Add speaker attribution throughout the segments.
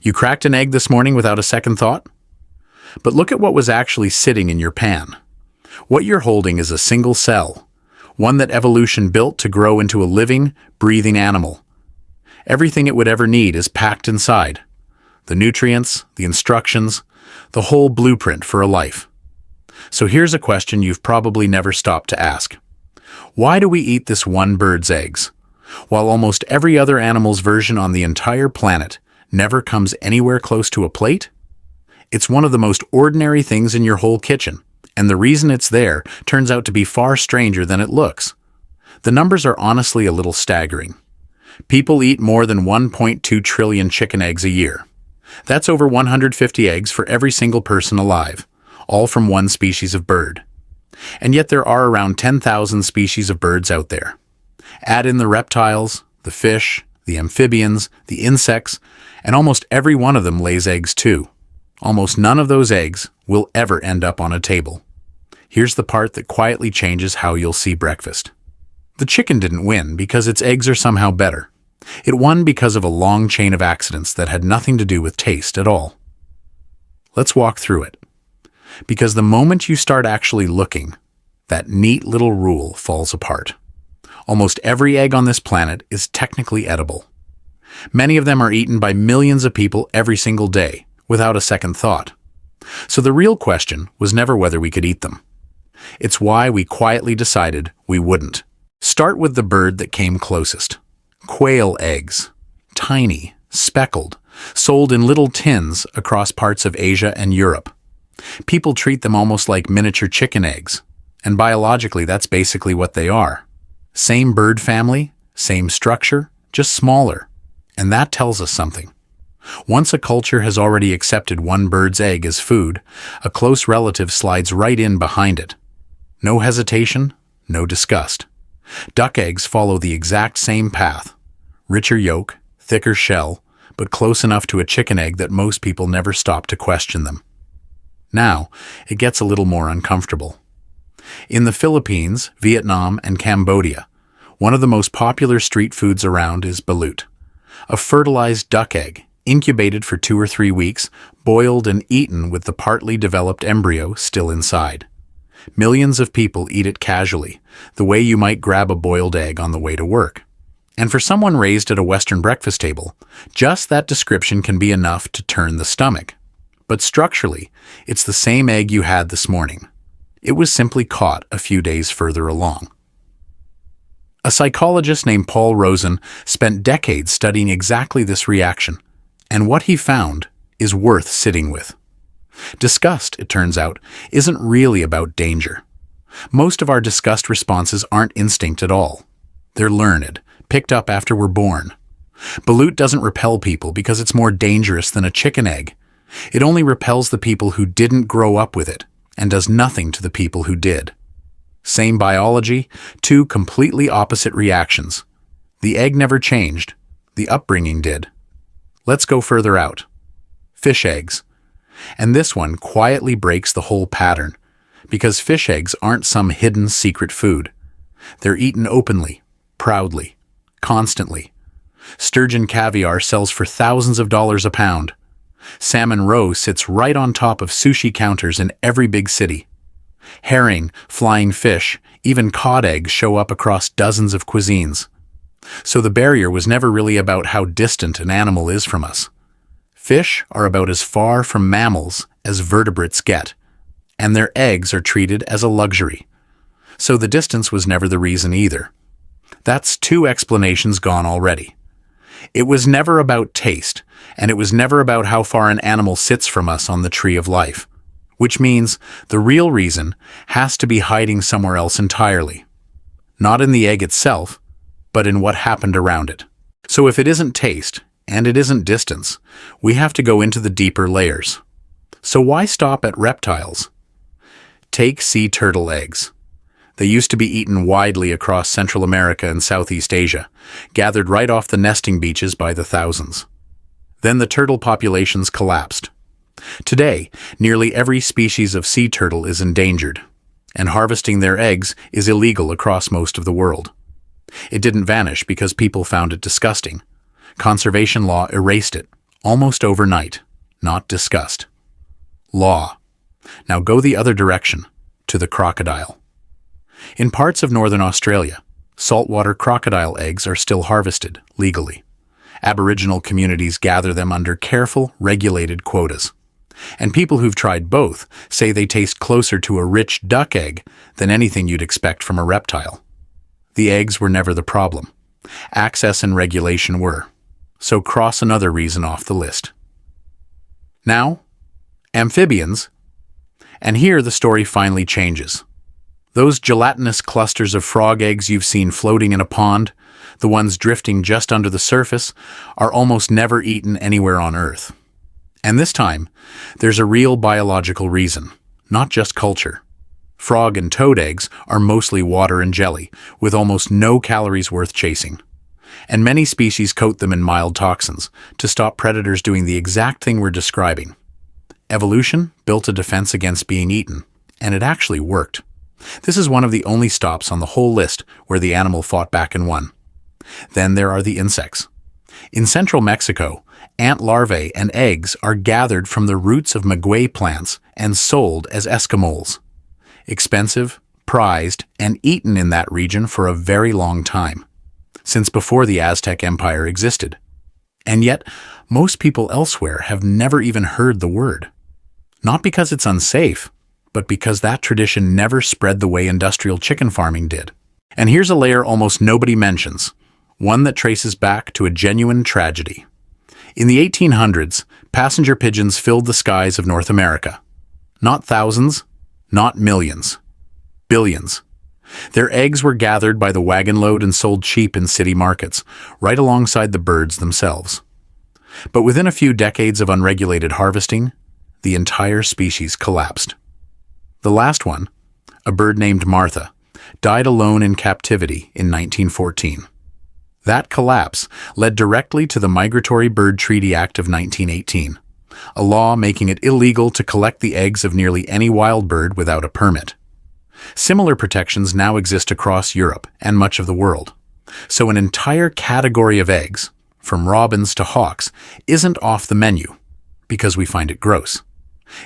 Speaker 1: You cracked an egg this morning without a second thought? But look at what was actually sitting in your pan. What you're holding is a single cell, one that evolution built to grow into a living, breathing animal. Everything it would ever need is packed inside. The nutrients, the instructions, the whole blueprint for a life. So here's a question you've probably never stopped to ask. Why do we eat this one bird's eggs, while almost every other animal's version on the entire planet never comes anywhere close to a plate? It's one of the most ordinary things in your whole kitchen, and the reason it's there turns out to be far stranger than it looks. The numbers are honestly a little staggering. People eat more than 1.2 trillion chicken eggs a year. That's over 150 eggs for every single person alive, all from one species of bird. And yet there are around 10,000 species of birds out there. Add in the reptiles, the fish, the amphibians, the insects, and almost every one of them lays eggs too. Almost none of those eggs will ever end up on a table. Here's the part that quietly changes how you'll see breakfast. The chicken didn't win because its eggs are somehow better. It won because of a long chain of accidents that had nothing to do with taste at all. Let's walk through it. Because the moment you start actually looking, that neat little rule falls apart. Almost every egg on this planet is technically edible. Many of them are eaten by millions of people every single day, without a second thought. So the real question was never whether we could eat them. It's why we quietly decided we wouldn't. Start with the bird that came closest. Quail eggs. Tiny, speckled, sold in little tins across parts of Asia and Europe. People treat them almost like miniature chicken eggs, and biologically that's basically what they are. Same bird family, same structure, just smaller. And that tells us something. Once a culture has already accepted one bird's egg as food, a close relative slides right in behind it. No hesitation, no disgust. Duck eggs follow the exact same path. Richer yolk, thicker shell, but close enough to a chicken egg that most people never stop to question them. Now, it gets a little more uncomfortable. In the Philippines, Vietnam, and Cambodia, one of the most popular street foods around is balut, a fertilized duck egg, incubated for 2 or 3 weeks, boiled and eaten with the partly developed embryo still inside. Millions of people eat it casually, the way you might grab a boiled egg on the way to work. And for someone raised at a Western breakfast table, just that description can be enough to turn the stomach. But structurally, it's the same egg you had this morning. It was simply caught a few days further along. A psychologist named Paul Rosen spent decades studying exactly this reaction, and what he found is worth sitting with. Disgust, it turns out, isn't really about danger. Most of our disgust responses aren't instinct at all. They're learned, picked up after we're born. Balut doesn't repel people because it's more dangerous than a chicken egg. It only repels the people who didn't grow up with it, and does nothing to the people who did. Same biology, 2 completely opposite reactions. The egg never changed, the upbringing did. Let's go further out. Fish eggs. And this one quietly breaks the whole pattern, because fish eggs aren't some hidden secret food. They're eaten openly, proudly, constantly. Sturgeon caviar sells for thousands of dollars a pound. Salmon roe sits right on top of sushi counters in every big city. Herring, flying fish, even cod eggs show up across dozens of cuisines. So the barrier was never really about how distant an animal is from us. Fish are about as far from mammals as vertebrates get, and their eggs are treated as a luxury. So the distance was never the reason either. That's 2 explanations gone already. It was never about taste, and it was never about how far an animal sits from us on the tree of life, which means the real reason has to be hiding somewhere else entirely. Not in the egg itself, but in what happened around it. So if it isn't taste, and it isn't distance, we have to go into the deeper layers. So why stop at reptiles? Take sea turtle eggs. They used to be eaten widely across Central America and Southeast Asia, gathered right off the nesting beaches by the thousands. Then the turtle populations collapsed. Today, nearly every species of sea turtle is endangered, and harvesting their eggs is illegal across most of the world. It didn't vanish because people found it disgusting. Conservation law erased it, almost overnight, not discussed. Law. Now go the other direction, to the crocodile. In parts of northern Australia, saltwater crocodile eggs are still harvested, legally. Aboriginal communities gather them under careful, regulated quotas. And people who've tried both say they taste closer to a rich duck egg than anything you'd expect from a reptile. The eggs were never the problem. Access and regulation were. So cross another reason off the list. Now, amphibians. And here the story finally changes. Those gelatinous clusters of frog eggs you've seen floating in a pond, the ones drifting just under the surface, are almost never eaten anywhere on Earth. And this time, there's a real biological reason, not just culture. Frog and toad eggs are mostly water and jelly, with almost no calories worth chasing. And many species coat them in mild toxins to stop predators doing the exact thing we're describing. Evolution built a defense against being eaten, and it actually worked. This is one of the only stops on the whole list where the animal fought back and won. Then there are the insects. In central Mexico, ant larvae and eggs are gathered from the roots of maguey plants and sold as Eskimos. Expensive, prized, and eaten in that region for a very long time, since before the Aztec Empire existed. And yet, most people elsewhere have never even heard the word. Not because it's unsafe, but because that tradition never spread the way industrial chicken farming did. And here's a layer almost nobody mentions, one that traces back to a genuine tragedy. In the 1800s, passenger pigeons filled the skies of North America. Not thousands, not millions, billions. Their eggs were gathered by the wagon load and sold cheap in city markets, right alongside the birds themselves. But within a few decades of unregulated harvesting, the entire species collapsed. The last one, a bird named Martha, died alone in captivity in 1914. That collapse led directly to the Migratory Bird Treaty Act of 1918, a law making it illegal to collect the eggs of nearly any wild bird without a permit. Similar protections now exist across Europe and much of the world. So an entire category of eggs, from robins to hawks, isn't off the menu because we find it gross.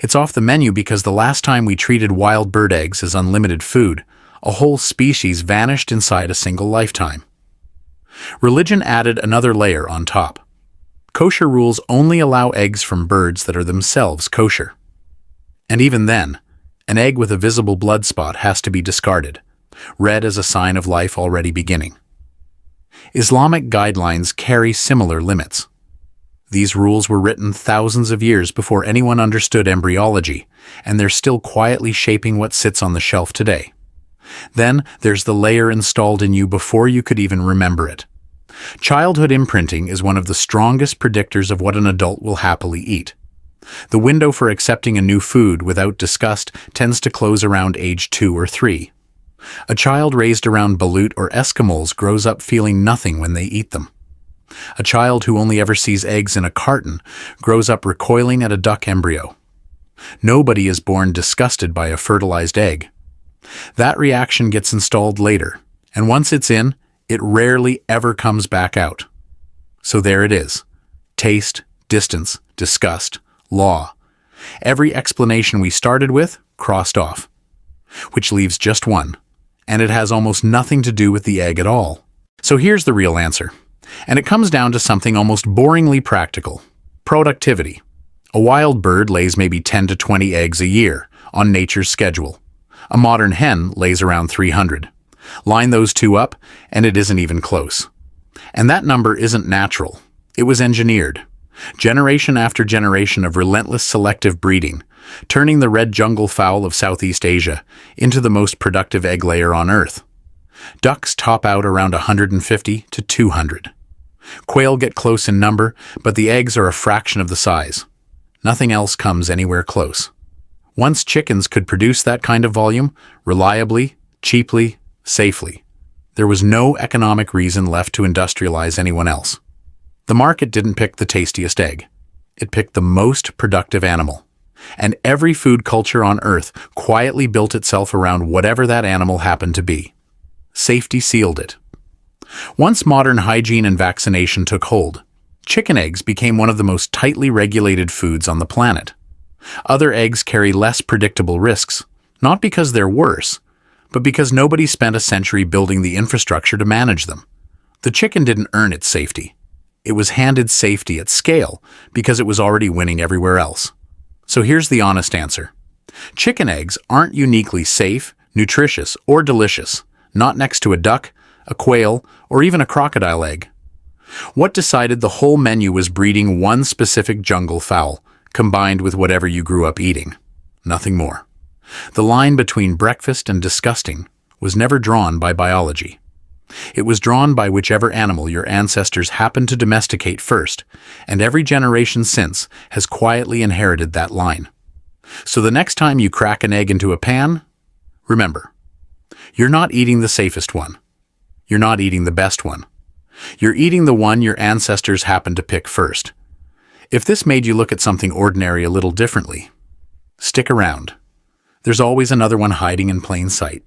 Speaker 1: It's off the menu because the last time we treated wild bird eggs as unlimited food, a whole species vanished inside a single lifetime. Religion added another layer on top. Kosher rules only allow eggs from birds that are themselves kosher. And even then, an egg with a visible blood spot has to be discarded, read as a sign of life already beginning. Islamic guidelines carry similar limits. These rules were written thousands of years before anyone understood embryology, and they're still quietly shaping what sits on the shelf today. Then there's the layer installed in you before you could even remember it. Childhood imprinting is one of the strongest predictors of what an adult will happily eat. The window for accepting a new food without disgust tends to close around age 2 or 3. A child raised around balut or Eskimos grows up feeling nothing when they eat them. A child who only ever sees eggs in a carton grows up recoiling at a duck embryo. Nobody is born disgusted by a fertilized egg. That reaction gets installed later, and once it's in, it rarely ever comes back out. So there it is. Taste, distance, disgust, law. Every explanation we started with crossed off. Which leaves just one, and it has almost nothing to do with the egg at all. So here's the real answer. And it comes down to something almost boringly practical. Productivity. A wild bird lays maybe 10 to 20 eggs a year, on nature's schedule. A modern hen lays around 300. Line those two up, and it isn't even close. And that number isn't natural. It was engineered. Generation after generation of relentless selective breeding, turning the red jungle fowl of Southeast Asia into the most productive egg layer on Earth. Ducks top out around 150 to 200. Quail get close in number, but the eggs are a fraction of the size. Nothing else comes anywhere close. Once chickens could produce that kind of volume, reliably, cheaply, safely, there was no economic reason left to industrialize anyone else. The market didn't pick the tastiest egg. It picked the most productive animal. And every food culture on Earth quietly built itself around whatever that animal happened to be. Safety sealed it. Once modern hygiene and vaccination took hold, Chicken eggs became one of the most tightly regulated foods on the planet. Other eggs carry less predictable risks, not because they're worse, but because nobody spent a century building the infrastructure to manage them. The chicken didn't earn its safety. It was handed safety at scale because it was already winning everywhere else. So here's the honest answer. Chicken eggs aren't uniquely safe, nutritious, or delicious, not next to a duck, a quail, or even a crocodile egg. What decided the whole menu was breeding one specific jungle fowl, combined with whatever you grew up eating. Nothing more. The line between breakfast and disgusting was never drawn by biology. It was drawn by whichever animal your ancestors happened to domesticate first, and every generation since has quietly inherited that line. So the next time you crack an egg into a pan, remember, you're not eating the safest one. You're not eating the best one. You're eating the one your ancestors happened to pick first. If this made you look at something ordinary a little differently, stick around. There's always another one hiding in plain sight.